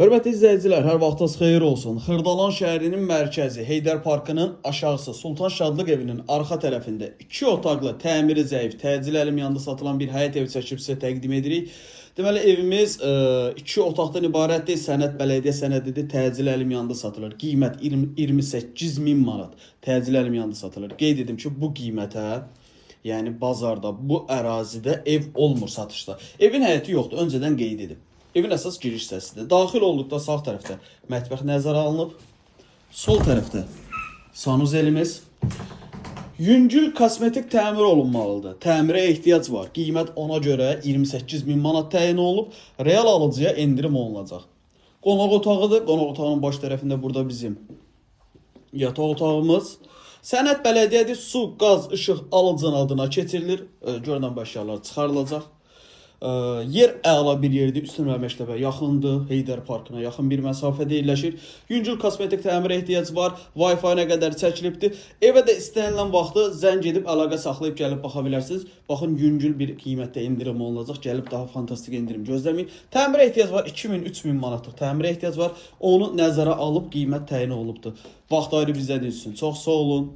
Hörmətli izləyicilər, hər vaxtınız xeyir olsun. Xırdalan şəhərinin mərkəzi Heydər Parkının aşağısı Sultan Şadlıq evinin arxa tərəfində 2 otaqlı, təmiri zəif, təcil əlim yanında satılan bir həyət evi çəkib sizə təqdim edirik. Deməli, evimiz 2 otaqdan ibarətdir. Sənəd bələdiyyə sənədidir. Təcil əlim yanında satılır. Qiymət 28.000 manat. Təcil əlim yanında satılır. Qeyd edim ki, bu qiymətə, yəni bazarda, bu ərazidə ev olmur satışda. Evin həyəti yoxdur, öncədən qeyd edib. Evin əsas giriş hissəsidir. Daxil olduqda sağ tərəfdə mətbəx nəzərə alınıb. Sol tərəfdə sanuzelimiz. Yüngül kosmetik təmir olunmalıdır. Təmirə ehtiyac var. Qiymət ona görə 28.000 manat təyin olunub. Real alıcıya endirim olunacaq. Qonaq otağıdır. Qonaq otağının baş tərəfində burada bizim yataq otağımız. Sənəd bələdiyyədir. Su, qaz, işıq alıcının adına keçirilir. Görünən bu əşyalar çıxarılacaq. Yer əla bir yerdir, üstünə məktəbə yaxındır, Heydər Parkına yaxın bir məsafədə yerləşir. Yüngül kosmetik təmirə ehtiyac var, Wi-Fi nə qədər çəkilibdir. Evə də istənilən vaxtı zəng edib əlaqə saxlayıb gəlib baxa bilərsiniz. Baxın, yüngül bir qiymətdə endirim olunacaq, gəlib daha fantastik endirim gözləməyin. Təmirə ehtiyac var, 2000-3000 manatlıq təmirə ehtiyac var. Onu nəzərə alıb qiymət təyin olunubdur. Vaxt ayırıb izlədiyiniz üçün çox sağ olun.